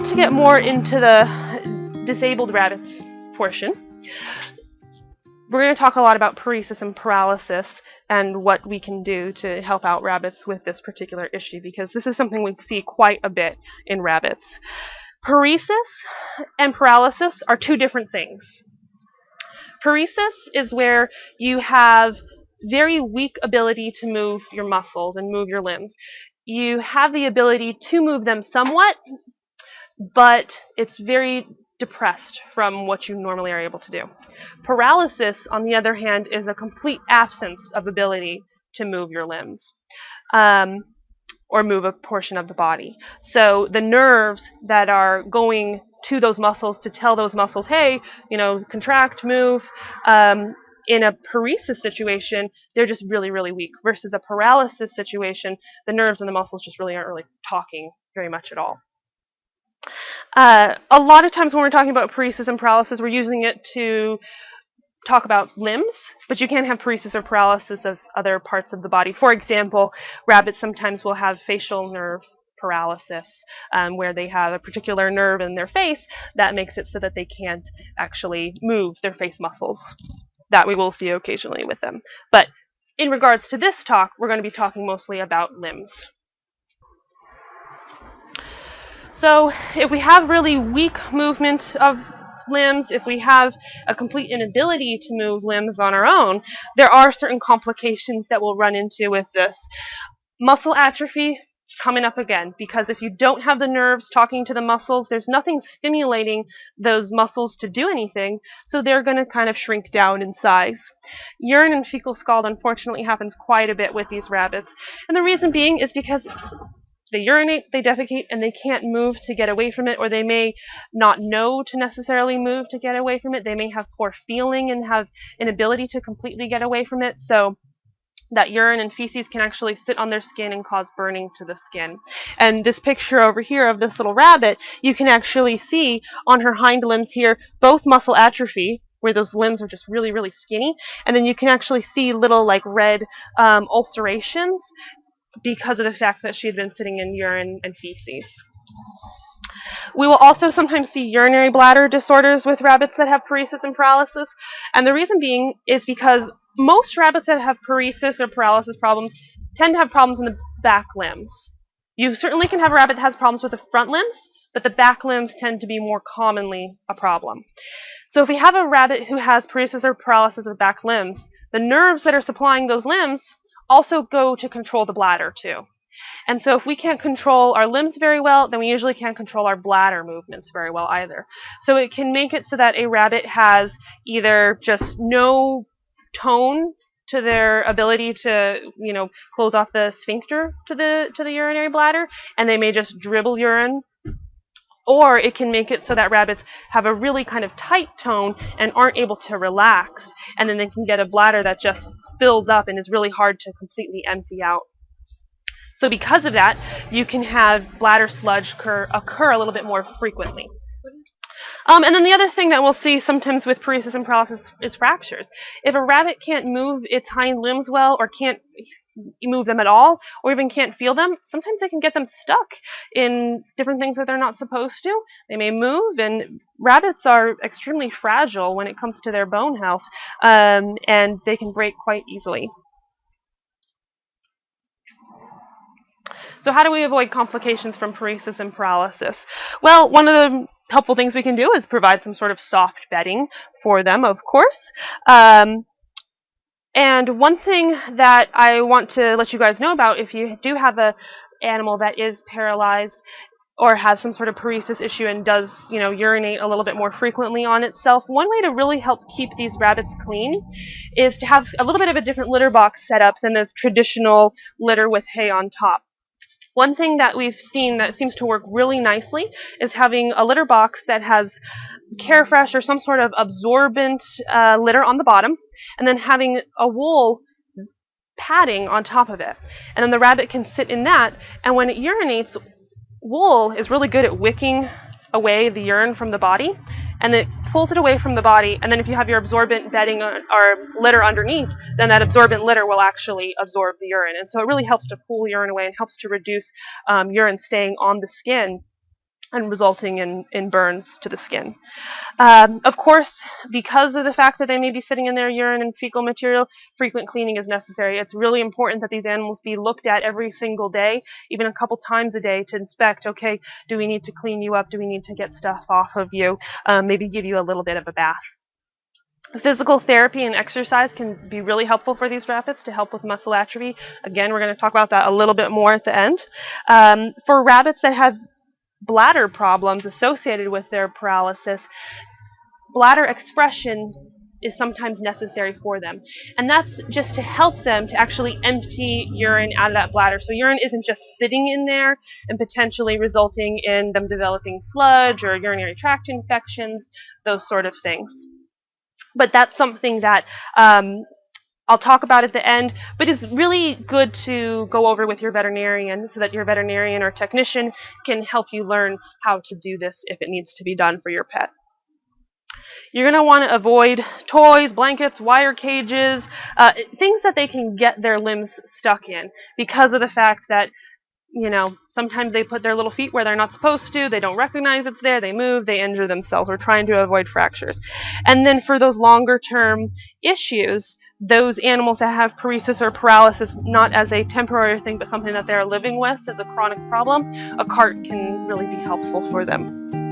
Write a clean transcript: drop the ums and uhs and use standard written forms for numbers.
to get more into the disabled rabbits portion, we're going to talk a lot about paresis and paralysis and what we can do to help out rabbits with this particular issue, because this is something we see quite a bit in rabbits. Paresis and paralysis are two different things. Paresis is where you have very weak ability to move your muscles and move your limbs. You have the ability to move them somewhat, but it's very depressed from what you normally are able to do. Paralysis, on the other hand, is a complete absence of ability to move your limbs or move a portion of the body. So the nerves that are going to those muscles to tell those muscles, hey, contract, move, in a paresis situation, they're just really, really weak, versus a paralysis situation, the nerves and the muscles just really aren't really talking very much at all. A lot of times when we're talking about paresis and paralysis, we're using it to talk about limbs, but you can have paresis or paralysis of other parts of the body. For example, rabbits sometimes will have facial nerve paralysis, where they have a particular nerve in their face that makes it so that they can't actually move their face muscles. That we will see occasionally with them. But in regards to this talk, we're going to be talking mostly about limbs. So if we have really weak movement of limbs, if we have a complete inability to move limbs on our own, there are certain complications that we'll run into with this. Muscle atrophy coming up again, because if you don't have the nerves talking to the muscles, there's nothing stimulating those muscles to do anything, so they're going to kind of shrink down in size. Urine and fecal scald unfortunately happens quite a bit with these rabbits, and the reason being is because they urinate, they defecate, and they can't move to get away from it, or they may not know to necessarily move to get away from it. They may have poor feeling and have an inability to completely get away from it, so that urine and feces can actually sit on their skin and cause burning to the skin. And this picture over here of this little rabbit, you can actually see on her hind limbs here both muscle atrophy, where those limbs are just really, really skinny, and then you can actually see little like red ulcerations because of the fact that she had been sitting in urine and feces. We will also sometimes see urinary bladder disorders with rabbits that have paresis and paralysis, and the reason being is because most rabbits that have paresis or paralysis problems tend to have problems in the back limbs. You certainly can have a rabbit that has problems with the front limbs, but the back limbs tend to be more commonly a problem. So if we have a rabbit who has paresis or paralysis of the back limbs, the nerves that are supplying those limbs also go to control the bladder too. And so if we can't control our limbs very well, then we usually can't control our bladder movements very well either. So it can make it so that a rabbit has either just no tone to their ability to, close off the sphincter to the urinary bladder, and they may just dribble urine. Or it can make it so that rabbits have a really kind of tight tone and aren't able to relax, and then they can get a bladder that just fills up and is really hard to completely empty out. So because of that, you can have bladder sludge occur a little bit more frequently. And then the other thing that we'll see sometimes with paresis and paralysis is fractures. If a rabbit can't move its hind limbs well, or can't move them at all, or even can't feel them, sometimes they can get them stuck in different things that they're not supposed to. They may move, and rabbits are extremely fragile when it comes to their bone health, and they can break quite easily. So how do we avoid complications from paresis and paralysis? Well, one of the helpful things we can do is provide some sort of soft bedding for them, of course. And one thing that I want to let you guys know about, if you do have an animal that is paralyzed or has some sort of paresis issue and does, urinate a little bit more frequently on itself, one way to really help keep these rabbits clean is to have a little bit of a different litter box set up than the traditional litter with hay on top. One thing that we've seen that seems to work really nicely is having a litter box that has Carefresh or some sort of absorbent litter on the bottom, and then having a wool padding on top of it. And then the rabbit can sit in that, and when it urinates, wool is really good at wicking away the urine from the body, and it pulls it away from the body, and then if you have your absorbent bedding or litter underneath, then that absorbent litter will actually absorb the urine. And so it really helps to pull urine away and helps to reduce urine staying on the skin and resulting in burns to the skin. Of course, because of the fact that they may be sitting in their urine and fecal material, frequent cleaning is necessary. It's really important that these animals be looked at every single day, even a couple times a day, to inspect, okay, do we need to clean you up? Do we need to get stuff off of you? Maybe give you a little bit of a bath. Physical therapy and exercise can be really helpful for these rabbits to help with muscle atrophy. Again, we're going to talk about that a little bit more at the end. For rabbits that have bladder problems associated with their paralysis, bladder expression is sometimes necessary for them. And that's just to help them to actually empty urine out of that bladder. So urine isn't just sitting in there and potentially resulting in them developing sludge or urinary tract infections, those sort of things. But that's something that I'll talk about at the end, but it's really good to go over with your veterinarian so that your veterinarian or technician can help you learn how to do this if it needs to be done for your pet. You're going to want to avoid toys, blankets, wire cages, things that they can get their limbs stuck in because of the fact that, you know, sometimes they put their little feet where they're not supposed to, they don't recognize it's there, they move, they injure themselves. We're trying to avoid fractures. And then for those longer term issues, those animals that have paresis or paralysis, not as a temporary thing, but something that they're living with as a chronic problem, a cart can really be helpful for them.